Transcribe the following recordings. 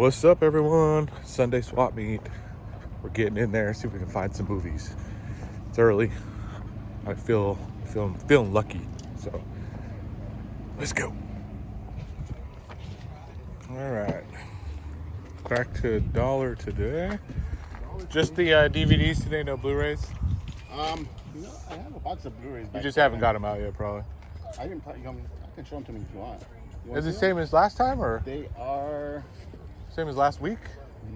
What's up, everyone? Sunday swap meet. We're getting in there, see if we can find some movies. It's early. I feeling lucky. So let's go. All right. Back to $1 today. Just the DVDs today, no Blu-rays. No, I have a box of Blu-rays. You just haven't got them out yet, probably. I didn't. I can show them to me if you want. Is it the same as last time, or They are. same as last week?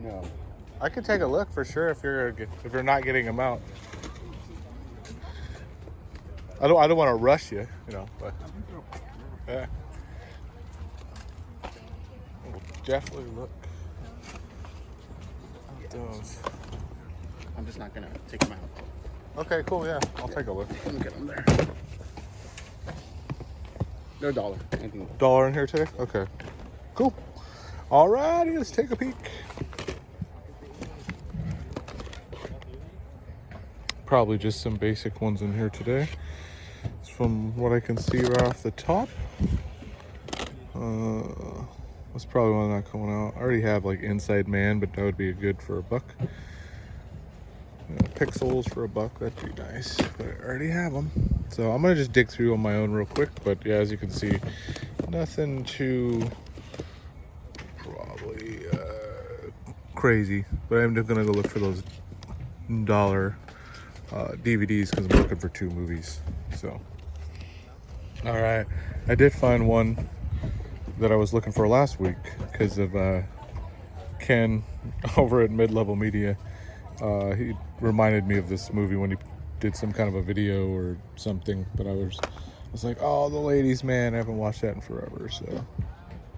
No. I could take a look for sure if you're not getting them out. I don't want to rush you, but yeah. We'll definitely look at those. I'm just not gonna take them out. Okay, cool. Yeah, I'll take a look. Let me get them there. They're $1. Anything. $1 in here today. Okay, cool. Alrighty, let's take a peek. Probably just some basic ones in here today. From what I can see right off the top, that's probably one not coming out. I already have like Inside Man, but that would be good for $1. Pixels for $1, that'd be nice, but I already have them. So I'm gonna just dig through on my own real quick. But yeah, as you can see, nothing too probably crazy. But I'm just gonna go look for those $1 DVDs because I'm looking for 2 movies. So. All right, I did find one that I was looking for last week because of Ken over at Mid-Level Media. He reminded me of this movie when he did some kind of a video or something, but I was like, oh, The Ladies Man, I haven't watched that in forever, so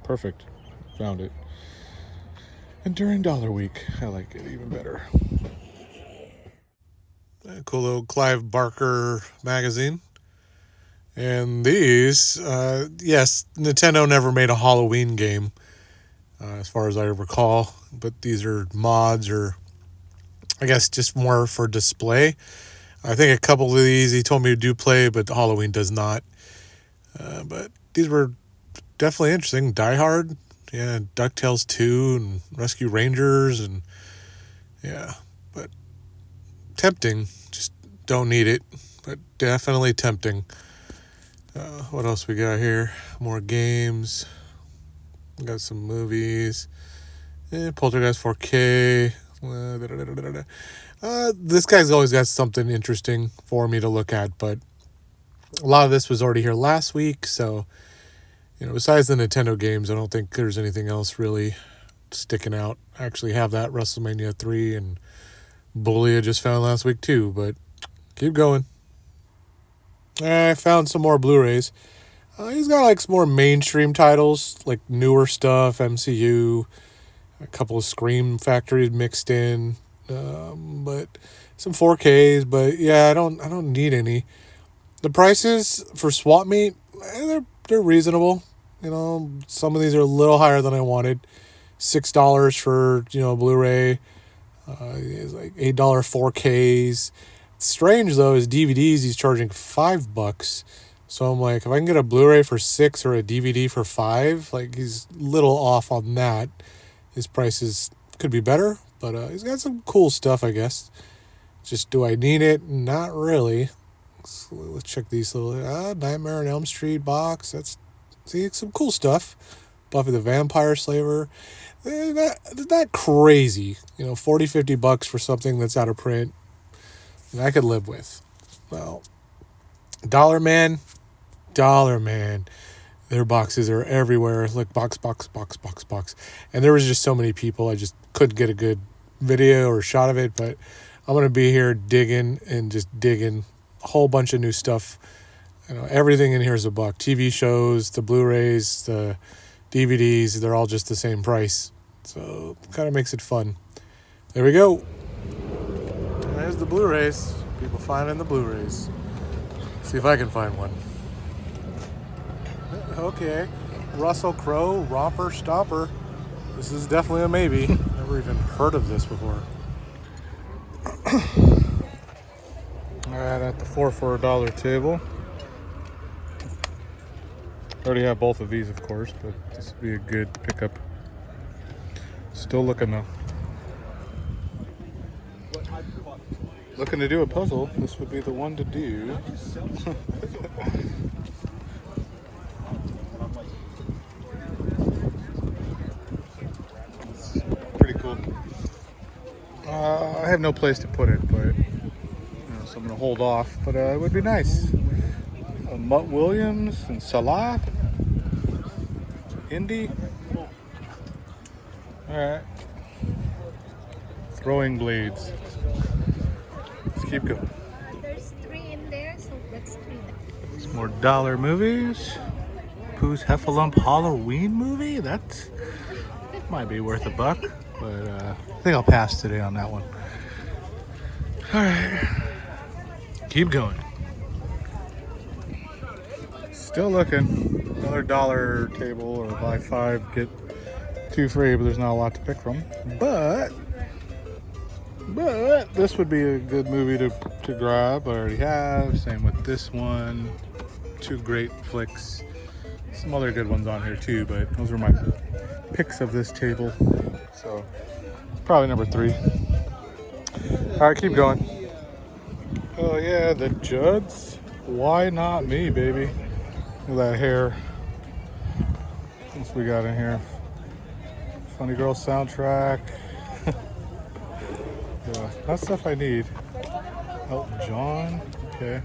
perfect, found it. And during $1 week, I like it even better. A cool little Clive Barker magazine. And these, yes, Nintendo never made a Halloween game, as far as I recall. But these are mods, or I guess just more for display. I think a couple of these he told me to do play, but Halloween does not. But these were definitely interesting. Die Hard, yeah, DuckTales 2, and Rescue Rangers, and yeah. But tempting, just don't need it, but definitely tempting. What else we got here? More games. We got some movies. Poltergeist 4K. This guy's always got something interesting for me to look at, but a lot of this was already here last week, so besides the Nintendo games, I don't think there's anything else really sticking out. I actually have that WrestleMania 3 and Bully I just found last week too, but keep going. I found some more Blu-rays. He's got like some more mainstream titles, like newer stuff, MCU, a couple of Scream Factory mixed in, but some 4Ks. But yeah, I don't need any. The prices for Swap Meet, they're reasonable. Some of these are a little higher than I wanted. $6 for Blu-ray. It's like $8 4Ks. Strange though is DVDs he's charging $5. So I'm like, if I can get a Blu-ray for $6 or a DVD for $5, like he's a little off on that. His prices could be better, but he's got some cool stuff, I guess. Just do I need it? Not really. So let's check these little Nightmare on Elm Street box. See some cool stuff. Buffy the Vampire Slayer. Not crazy. $40-$50 for something that's out of print. And I could live with. Well, Dollar Man. Their boxes are everywhere. Look, box. And there was just so many people, I just couldn't get a good video or shot of it. But I'm going to be here digging a whole bunch of new stuff. Everything in here is $1. TV shows, the Blu-rays, the DVDs, they're all just the same price. So it kind of makes it fun. There we go. There's the Blu-rays. People finding the Blu-rays. See if I can find one. Okay. Russell Crowe, Romper Stomper. This is definitely a maybe. Never even heard of this before. Alright, at the 4 for $1 table. I already have both of these, of course, but this would be a good pickup. Still looking though. Looking to do a puzzle. This would be the one to do. Pretty cool. I have no place to put it, but so I'm gonna hold off. But it would be nice. Mutt Williams and Salah, Indy. All right. Throwing blades. Let's keep going. There's 3 in there, so that's 3. Some more dollar movies. Pooh's Heffalump Halloween movie. That might be worth $1, but I think I'll pass today on that one. All right, keep going. Still looking. Another dollar table or buy 5 get 2 free, but there's not a lot to pick from. But this would be a good movie to grab. I already have. Same with this one. 2 great flicks. Some other good ones on here too, but those were my picks of this table. So probably number 3. All right, keep going. Oh yeah, the Judds. Why not me, baby? Look at that hair. What's we got in here? Funny Girl soundtrack. Yeah, that's stuff I need. Elton John. Okay.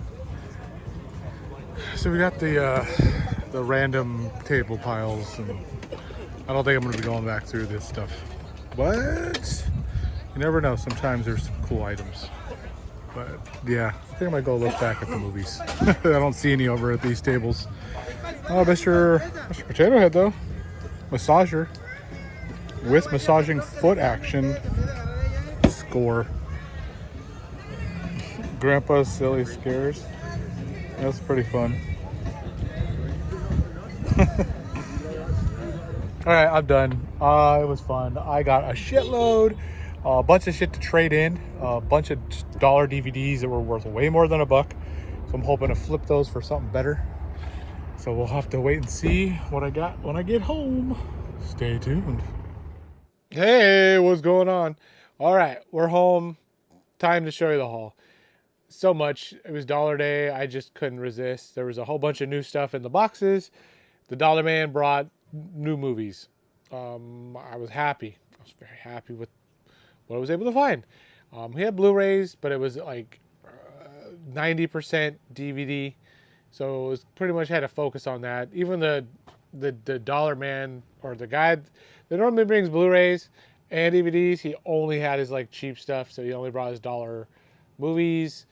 So we got the random table piles, and I don't think I'm gonna be going back through this stuff. But you never know. Sometimes there's some cool items. But yeah, I think I might go look back at the movies. I don't see any over at these tables. Oh, Mr. Potato Head though, massager with massaging foot action. Score. Grandpa's Silly Scares. That's pretty fun. All right, I'm done. It was fun. I got a shitload, a bunch of shit to trade in, a bunch of dollar DVDs that were worth way more than $1. So I'm hoping to flip those for something better. So we'll have to wait and see what I got when I get home. Stay tuned. Hey, what's going on? All right, we're home. Time to show you the haul. So much. It was Dollar Day. I just couldn't resist. There was a whole bunch of new stuff in the boxes. The Dollar Man brought new movies. I was happy. I was very happy with what I was able to find. He had Blu-rays, but it was like 90% DVD. So it was pretty much had to focus on that. Even the Dollar Man, or the guy that normally brings Blu-rays and DVDs, he only had his like cheap stuff. So he only brought his dollar movies.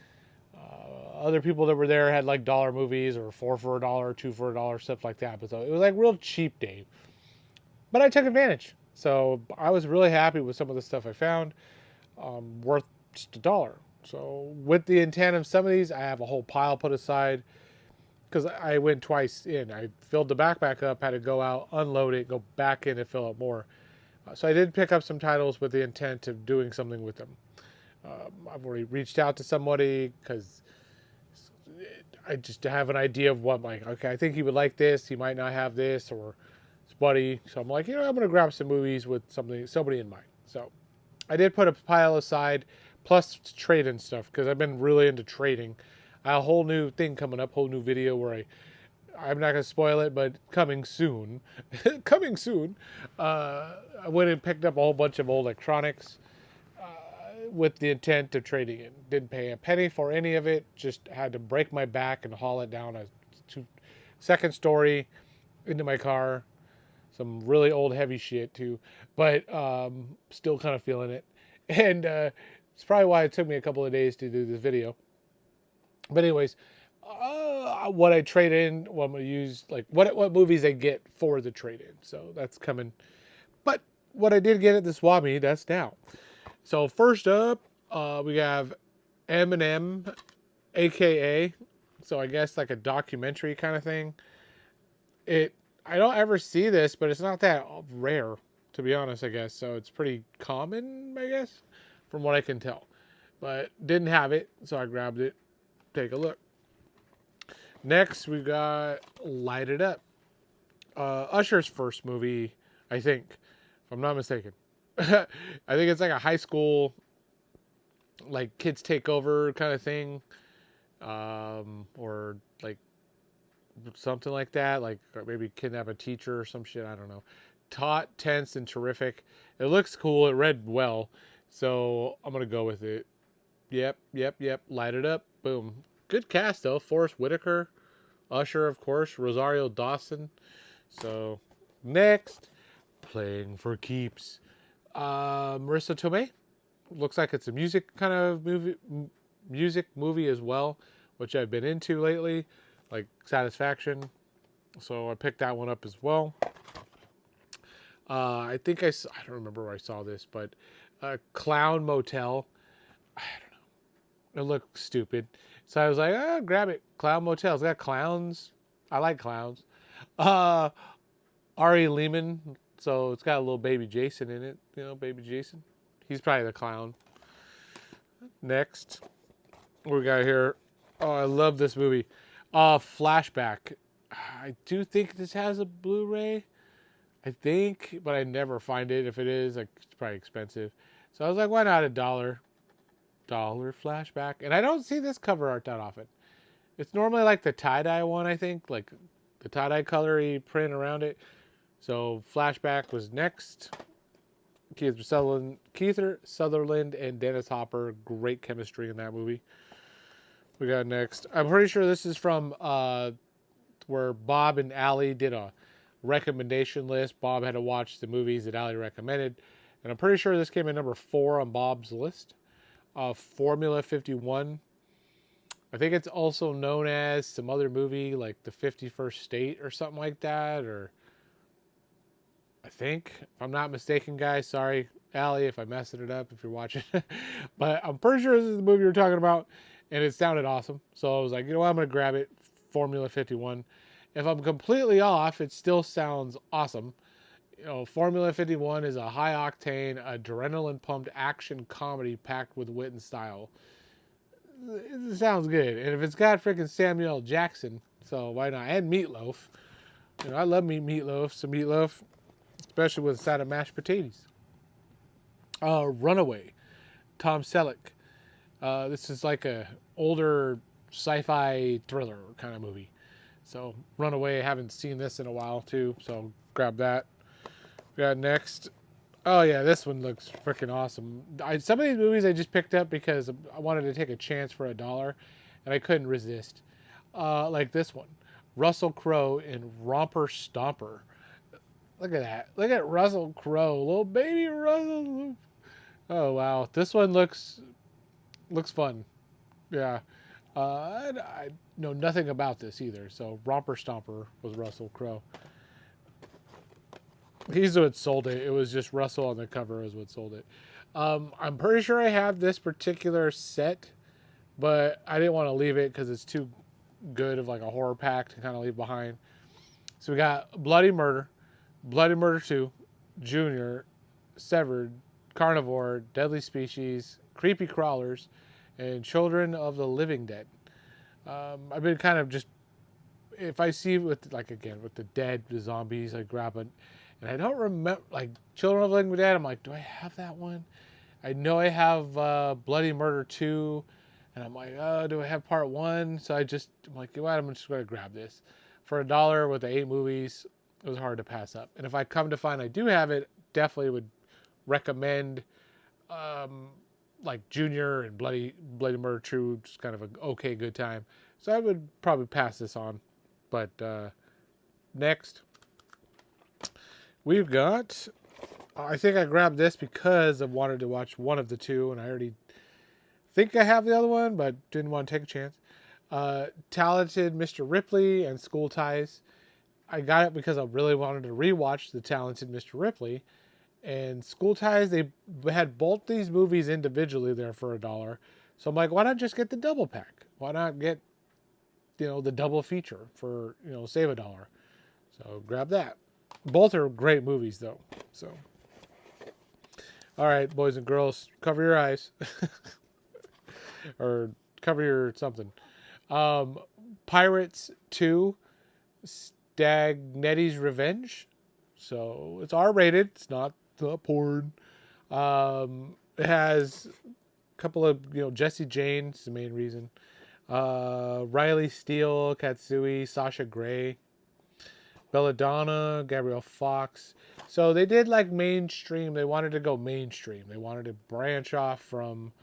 Other people that were there had like dollar movies, or 4 for $1, 2 for $1, stuff like that. But so it was like real cheap day. But I took advantage. So I was really happy with some of the stuff I found, worth just $1. So with the intent of some of these, I have a whole pile put aside because I went twice in. I filled the backpack up, had to go out, unload it, go back in and fill up more. So I did pick up some titles with the intent of doing something with them. I've already reached out to somebody because I just have an idea of what, like, okay, I think he would like this. He might not have this, or his buddy. So I'm like, I'm going to grab some movies with somebody in mind. So I did put a pile aside, plus trade and stuff, because I've been really into trading. I have a whole new thing coming up, whole new video where I'm not going to spoil it, but coming soon. Coming soon. I went and picked up a whole bunch of old electronics with the intent of trading it. Didn't pay a penny for any of it. Just had to break my back and haul it down a second story into my car. Some really old heavy shit too, but still kind of feeling it. And it's probably why it took me a couple of days to do this video. But anyways, what I trade in, what I'm going to use, like what movies I get for the trade in. So that's coming. But what I did get at the swap meet, that's now. So first up, we have Eminem, AKA. So I guess like a documentary kind of thing. I don't ever see this, but it's not that rare, to be honest, I guess. So it's pretty common, I guess, from what I can tell. But didn't have it, so I grabbed it. Take a look. Next, we got Light It Up. Usher's first movie, I think, if I'm not mistaken. I think it's like a high school, like kids take over kind of thing, or like something like that, like or maybe kidnap a teacher or some shit. I don't know. Taut, tense, and terrific. It looks cool. It read well, so I'm gonna go with it. Yep. Light it up. Boom. Good cast though. Forrest Whitaker, Usher, of course, Rosario Dawson. So next, Playing for Keeps. Marissa Tomei. Looks like it's a music kind of music movie as well, which I've been into lately, like Satisfaction. So I picked that one up as well. I think I don't remember where I saw this, but Clown Motel. It looked stupid, so I was like, oh, grab it. Clown Motel. It's got clowns. I like clowns. Uh, Ari Lehman. So it's got a little baby Jason in it. You know, baby Jason. He's probably the clown. Next, what we got here. Oh, I love this movie. Flashback. I do think this has a Blu-ray. I think, but I never find it. If it is, like, it's probably expensive. So I was like, why not $1? Flashback. And I don't see this cover art that often. It's normally like the tie-dye one, I think. Like the tie-dye colory print around it. So Flashback was next. Kiefer Sutherland and Dennis Hopper. Great chemistry in that movie. We got next. I'm pretty sure this is from where Bob and Allie did a recommendation list. Bob had to watch the movies that Allie recommended. And I'm pretty sure this came in number 4 on Bob's list. Formula 51. I think it's also known as some other movie like The 51st State or something like that. Or I think, if I'm not mistaken, guys, sorry, Allie, if I messed it up, if you're watching. But I'm pretty sure this is the movie you're talking about, and it sounded awesome. So I was like, you know what, I'm going to grab it, Formula 51. If I'm completely off, it still sounds awesome. You know, Formula 51 is a high-octane, adrenaline-pumped action comedy packed with wit and style. It sounds good. And if it's got freaking Samuel L. Jackson, so why not? And Meatloaf. You know, I love meatloaf. Some meatloaf. Especially with a side of mashed potatoes. Runaway. Tom Selleck. This is like a older sci-fi thriller kind of movie. So Runaway, I haven't seen this in a while too. So grab that. We got next. Oh yeah, this one looks freaking awesome. Some of these movies I just picked up because I wanted to take a chance for $1, and I couldn't resist. Like this one, Russell Crowe in Romper Stomper. Look at that. Look at Russell Crowe, little baby Russell. Oh wow, this one looks fun. Yeah. I know nothing about this either. So Romper Stomper was Russell Crowe. He's what sold it. It was just Russell on the cover is what sold it. I'm pretty sure I have this particular set, but I didn't want to leave it because it's too good of like a horror pack to kind of leave behind. So we got Bloody Murder, Bloody Murder 2, Junior, Severed, Carnivore, Deadly Species, Creepy Crawlers, and Children of the Living Dead. I've been kind of just, if I see with like again with the dead, the zombies, I grab it. And I don't remember, like, Children of the Living Dead, I'm like, do I have that one? I know I have Bloody Murder 2, and I'm like, oh, do I have part 1? So I'm like, you know what, I'm just going to grab this. For $1 with the 8 movies, it was hard to pass up. And if I come to find I do have it, definitely would recommend, like, Junior and Bloody Murder 2, just kind of an okay, good time. So I would probably pass this on. But next... we've got, I think I grabbed this because I wanted to watch one of the two, and I already think I have the other one, but didn't want to take a chance. Talented Mr. Ripley and School Ties. I got it because I really wanted to rewatch The Talented Mr. Ripley. And School Ties, they had both these movies individually there for $1. So I'm like, why not just get the double pack? Why not get, the double feature for, save $1? So grab that. Both are great movies, though. So, all right, boys and girls, cover your eyes, or cover your something. Pirates 2, Stagnetti's Revenge. So it's R-rated. It's not the porn. It has a couple of Jesse James, the main reason. Riley Steele, Katsui, Sasha Grey, Belladonna, Gabrielle Fox. So they did like mainstream. They wanted to go mainstream. They wanted to branch off from,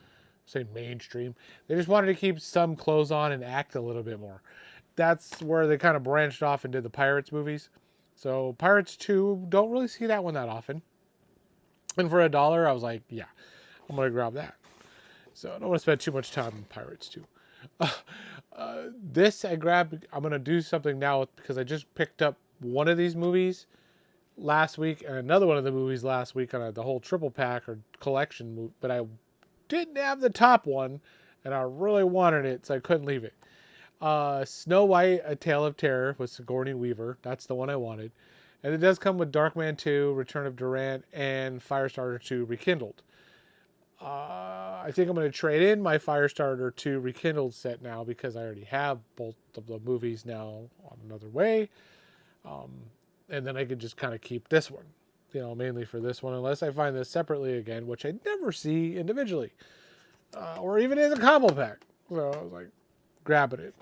say, mainstream. They just wanted to keep some clothes on and act a little bit more. That's where they kind of branched off and did the Pirates movies. So Pirates 2, don't really see that one that often. And for $1, I was like, yeah, I'm going to grab that. So I don't want to spend too much time on Pirates 2. This I grabbed. I'm going to do something now because I just picked up one of these movies last week and another one of the movies last week on the whole triple pack or collection, but I didn't have the top one and I really wanted it, so I couldn't leave it. Snow White, A Tale of Terror with Sigourney Weaver. That's the one I wanted. And it does come with Darkman 2, Return of Durant, and Firestarter 2 Rekindled. I think I'm going to trade in my Firestarter 2 Rekindled set now because I already have both of the movies now on another way. And then I could just kind of keep this one, mainly for this one, unless I find this separately again, which I never see individually or even as a combo pack. So I was like, grabbing it.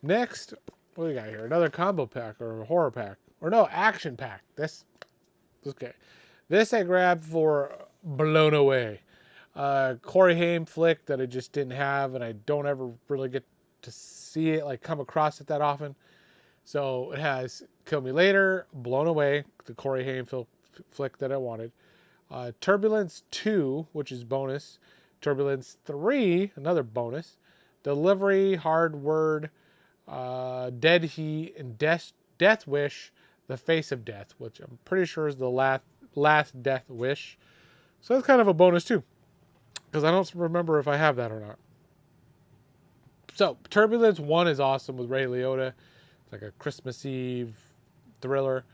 Next, what do we got here? Another combo pack or a horror pack. Or no, action pack. This okay. This I grabbed for Blown Away. Corey Haim flick that I just didn't have, and I don't ever really get to see it, like come across it that often. So it has Kill Me Later, Blown Away, the Corey Haim flick that I wanted. Turbulence 2, which is bonus. Turbulence 3, another bonus. Delivery, Hard Word, Dead Heat, and Death Wish, The Face of Death, which I'm pretty sure is the last Death Wish. So that's kind of a bonus too, because I don't remember if I have that or not. So Turbulence 1 is awesome with Ray Liotta. It's like a Christmas Eve thriller.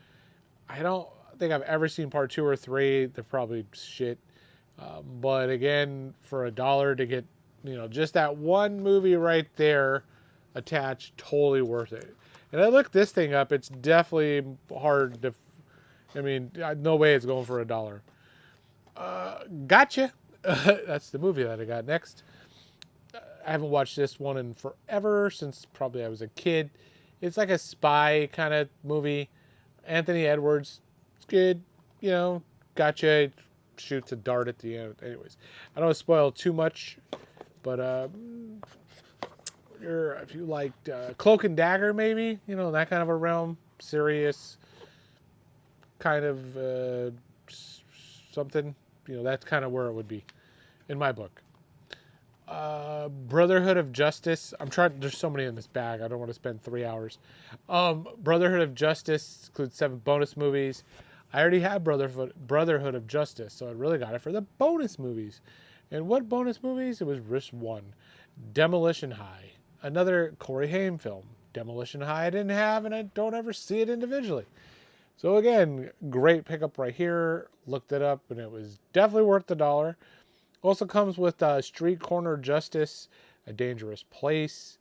I don't think I've ever seen part 2 or 3. They're probably shit. But again, for $1 to get, just that one movie right there attached, totally worth it. And I looked this thing up. It's definitely hard to, no way it's going for $1. Gotcha. That's the movie that I got next. I haven't watched this one in forever, since probably I was a kid. It's like a spy kind of movie. Anthony Edwards, it's good. Gotcha. Shoots a dart at the end. Anyways, I don't want to spoil too much, but if you liked Cloak and Dagger, maybe, that kind of a realm, serious kind of something, that's kind of where it would be in my book. Brotherhood of Justice. I'm trying. There's so many in this bag. I don't want to spend 3 hours. Brotherhood of Justice includes 7 bonus movies. I already have Brotherhood of Justice, so I really got it for the bonus movies. And what bonus movies? It was Risk 1. Demolition High. Another Corey Haim film. Demolition High I didn't have, and I don't ever see it individually. So again, great pickup right here. Looked it up, and it was definitely worth the $1. Also comes with Street Corner Justice, A Dangerous Place,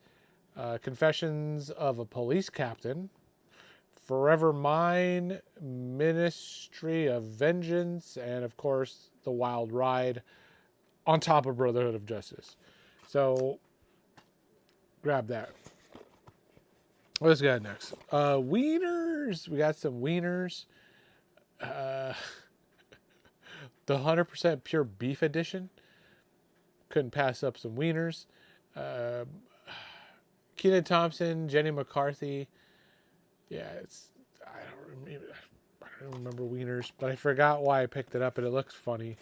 Confessions of a Police Captain, Forever Mine, Ministry of Vengeance, and of course, The Wild Ride, on top of Brotherhood of Justice. So, grab that. What's got next? Wieners. We got some wieners. The 100% pure beef edition. Couldn't pass up some wieners. Kenan Thompson, Jenny McCarthy. Yeah, I don't remember wieners, but I forgot why I picked it up, and it looks funny.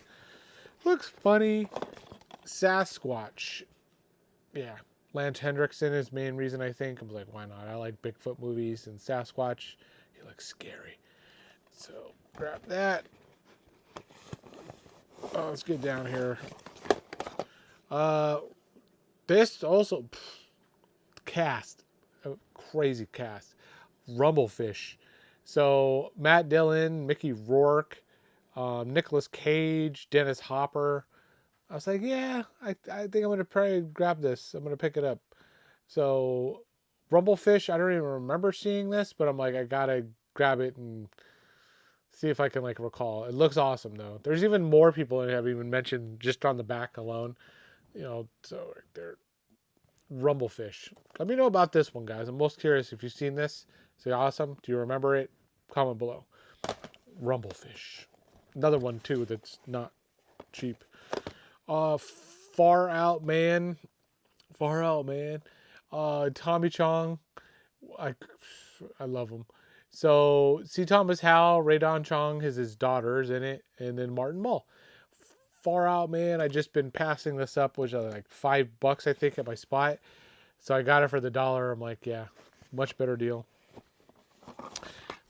Sasquatch. Yeah. Lance Hendrickson is the main reason, I think. I was like, why not? I like Bigfoot movies, and Sasquatch, he looks scary. So, grab that. Oh, let's get down here. This also cast, a crazy cast. Rumblefish. So Matt Dillon, Mickey Rourke, Nicolas Cage, Dennis Hopper. I was like, yeah, I think I'm gonna probably grab this. I'm gonna pick it up. So Rumblefish, I don't even remember seeing this, but I'm like, I gotta grab it and See if I can like recall. It looks awesome though. There's even more people that have even mentioned just on the back alone. So right there, Rumblefish. Let me know about this one, guys. I'm most curious if you've seen this. Is it awesome? Do you remember it? Comment below. Rumblefish. Another one too that's not cheap. Far Out Man. Far Out Man. Tommy Chong. I love him. So C. Thomas Howell, Ray Don Chong is his daughters in it, and then Martin Mull. Far Out Man. I just been passing this up, which is like $5 I think at my spot. So I got it for the $1. I'm like, yeah, much better deal.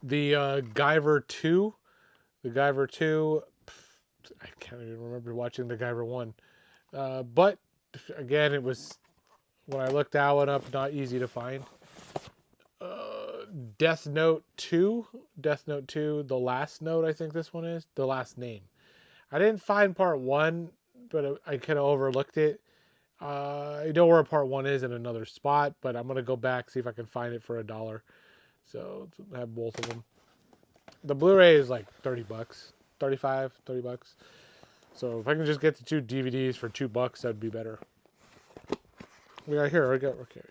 The Guyver 2. The Guyver 2. I can't even remember watching the Guyver 1. But again, it was when I looked that one up, not easy to find. Death Note 2. Death Note 2, The Last Note, I think this one is. The Last Name. I didn't find part 1, but I kind of overlooked it. I know where part 1 is in another spot, but I'm going to go back, see if I can find it for $1. So I have both of them. The Blu-ray is like $30, $30 bucks. So if I can just get the 2 DVDs for $2, that'd be better. We got here. Okay.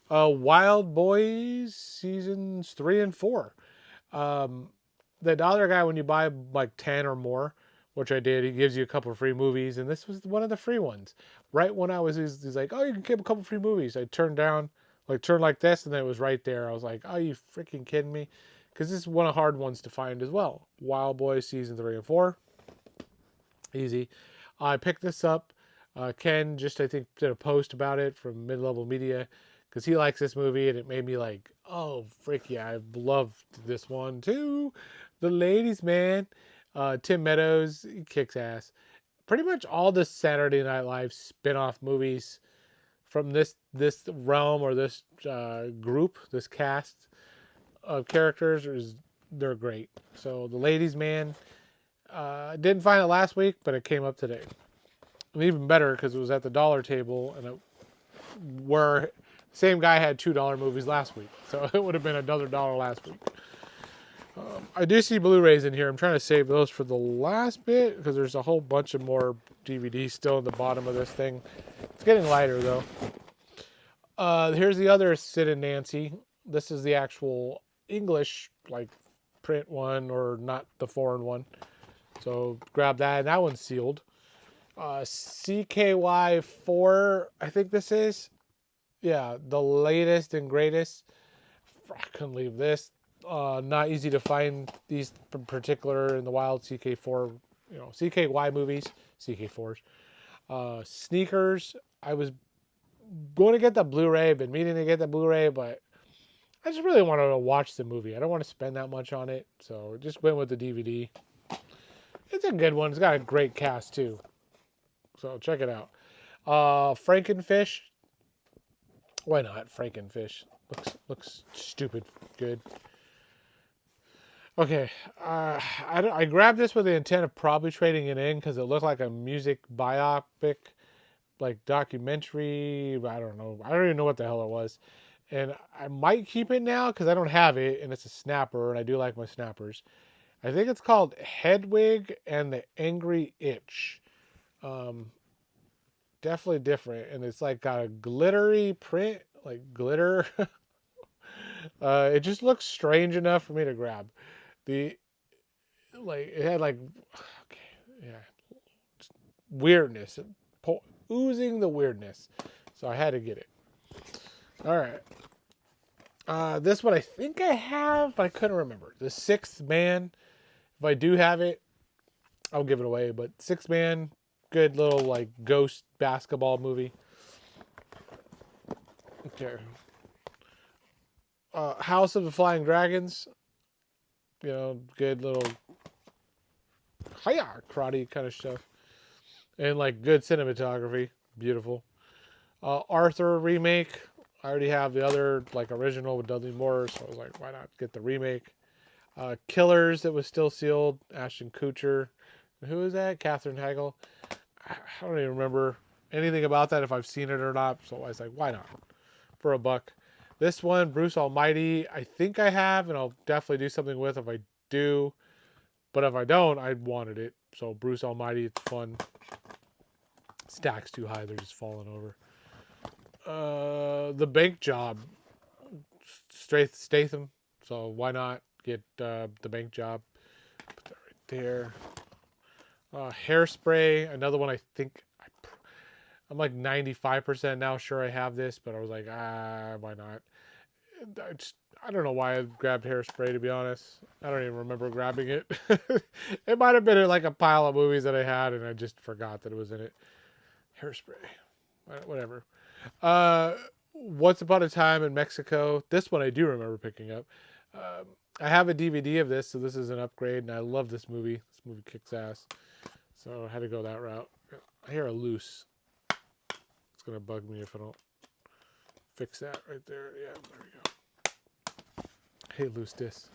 Wild Boys seasons 3 and 4. The $1 guy, when you buy like 10 or more, which I did, he gives you a couple of free movies, and this was one of the free ones. Right when he's like, oh, you can get a couple free movies. I turned like this, and then it was right there. I was like, oh, you freaking kidding me? Because this is one of the hard ones to find as well. Wild Boys season 3 and 4. Easy. I picked this up. Ken just, I think, did a post about it from Mid-Level Media because he likes this movie, and it made me like, oh, frick yeah, I loved this one too. The Ladies Man. Tim Meadows, he kicks ass. Pretty much all the Saturday Night Live spin-off movies from this realm or this group, this cast of characters, they're great. So The Ladies Man, didn't find it last week, but it came up today. And even better because it was at the dollar table, and where same guy had $2 movies last week, so it would have been another $1 last week. I do see Blu-rays in here. I'm trying to save those for the last bit because there's a whole bunch of more DVDs still in the bottom of this thing. It's getting lighter though. Here's the other Sid and Nancy. This is the actual English like print one, or not the foreign one. So grab that. And that one's sealed. CKY4, I think this is. Yeah, the latest and greatest. I couldn't leave this. Not easy to find these particular in the wild CK4, CKY movies, CK4s. Sneakers. I was going to get the Blu-ray, been meaning to get the Blu-ray, but I just really wanted to watch the movie. I don't want to spend that much on it, so just went with the DVD. It's a good one. It's got a great cast too, so check it out. Frankenfish. Why not? Frankenfish looks stupid good. Okay, I grabbed this with the intent of probably trading it in because it looked like a music biopic, like documentary. I don't know. I don't even know what the hell it was. And I might keep it now because I don't have it, and it's a snapper, and I do like my snappers. I think it's called Hedwig and the Angry Itch. Definitely different, and it's like got a glittery print, like glitter. It just looks strange enough for me to grab. It had like, okay, yeah, weirdness, oozing the weirdness. So I had to get it. All right. This one I think I have, but I couldn't remember. The Sixth Man. If I do have it, I'll give it away. But Sixth Man, good little like ghost basketball movie. Okay. House of the Flying Dragons. Good little hiya karate kind of stuff. And like good cinematography. Beautiful. Arthur remake. I already have the other like original with Dudley Moore, so I was like, why not get the remake? Killers that was still sealed. Ashton Kutcher. Who is that? Katherine Heigl. I don't even remember anything about that if I've seen it or not. So I was like, why not? For $1. This one, Bruce Almighty, I think I have, and I'll definitely do something with if I do. But if I don't, I wanted it. So Bruce Almighty, it's fun. Stacks too high, they're just falling over. The Bank Job, Statham. So why not get the Bank Job? Put that right there. Hairspray, another one. I think I'm like 95% now sure I have this, but I was like, why not? I don't know why I grabbed Hairspray, to be honest. I don't even remember grabbing it. It might have been like a pile of movies that I had, and I just forgot that it was in it. Hairspray. Whatever. Once Upon a Time in Mexico. This one I do remember picking up. I have a DVD of this, so this is an upgrade, and I love this movie. This movie kicks ass. So I had to go that route. I hear a loose. It's going to bug me if I don't fix that right there. Yeah, there we go. Hey, loose disc.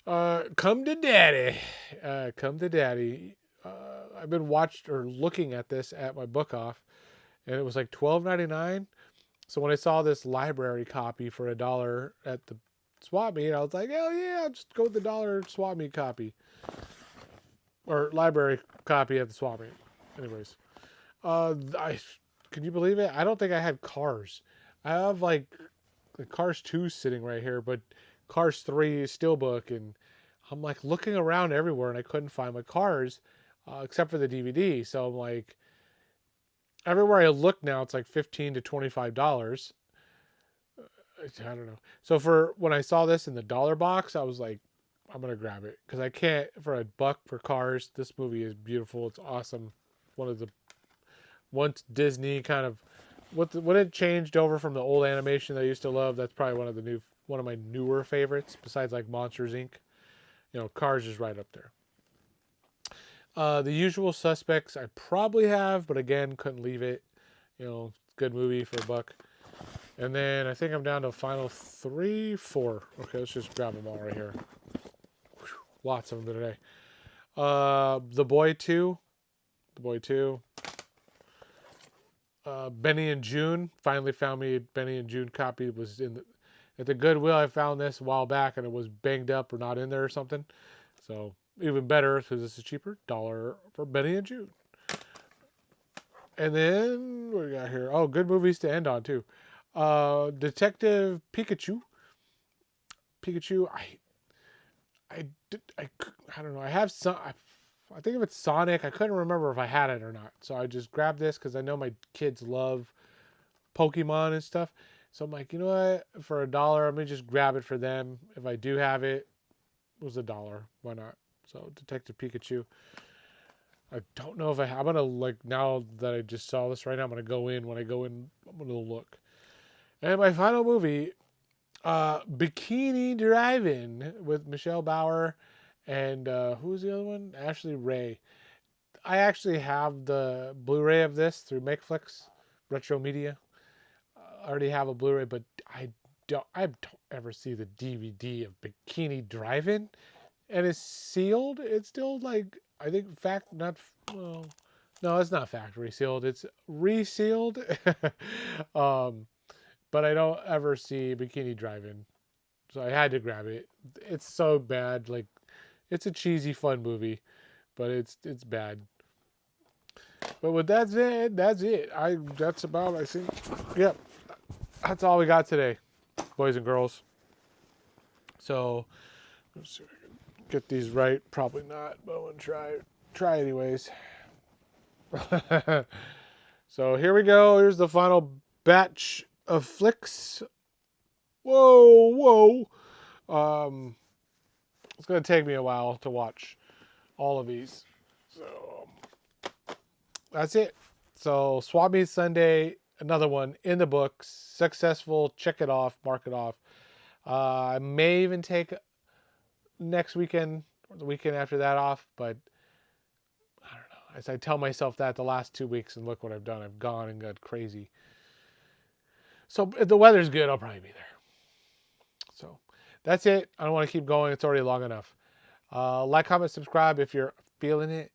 Come to Daddy. Come to Daddy. I've been looking at this at my book off, and it was like $12.99. So when I saw this library copy for $1 at the swap meet, I was like, hell yeah, I'll just go with the $1 swap meet copy. Or library copy at the swap meet. Anyways. Can you believe it? I don't think I had Cars. I have like the Cars 2 sitting right here, but Cars 3 is Steelbook, and I'm like looking around everywhere and I couldn't find my Cars except for the DVD. So I'm like, everywhere I look now, it's like $15 to $25. I don't know. So for when I saw this in the dollar box, I was like, I'm gonna grab it because I can't for $1 for Cars. This movie is beautiful. It's awesome. One of the once Disney kind of when it changed over from the old animation that I used to love. That's probably one of my newer favorites besides like Monsters Inc. You know, Cars is right up there. The Usual Suspects I probably have, but again couldn't leave it. You know, good movie for $1. And then I think I'm down to final 3, 4. Okay, let's just grab them all right here. Whew, lots of them today. The Boy 2. The Boy 2. Benny and June. Finally found me a Benny and June copy. It was at the Goodwill. I found this a while back and it was banged up or not in there or something. So even better because this is cheaper. $1 for Benny and June. And then what do we got here? Oh, good movies to end on too. Detective Pikachu. I don't know. I have some. I think if it's Sonic, I couldn't remember if I had it or not. So I just grabbed this because I know my kids love Pokemon and stuff. So I'm like, you know what? For $1, I'm gonna just grab it for them. If I do have it, it was $1. Why not? So Detective Pikachu. I don't know if I'm gonna like now that I just saw this right now. I'm gonna go in. When I go in, I'm gonna look. And my final movie, Bikini Drive-In with Michelle Bauer and who's the other one? Ashley Ray. I actually have the Blu-ray of this through Makeflix, Retro Media. I already have a Blu-ray, but I don't ever see the DVD of Bikini Drive-In, and it's sealed. It's still like I think no, it's not factory sealed. It's resealed. But I don't ever see Bikini Drive-In, so I had to grab it. It's so bad. Like, it's a cheesy, fun movie, but it's bad. But with that said, that's it. That's about, I think. Yep, that's all we got today, boys and girls. So let's see if I can get these right. Probably not, but I'm gonna try anyways. So here we go. Here's the final batch of flicks. Whoa. It's gonna take me a while to watch all of these. So that's it. So Swap Meet Sunday, another one in the books. Successful. Check it off. Mark it off. I may even take next weekend or the weekend after that off, but I don't know. As I tell myself that the last 2 weeks, and look what I've done. I've gone and got crazy. So if the weather's good, I'll probably be there. So that's it. I don't want to keep going. It's already long enough. Like, comment, subscribe if you're feeling it.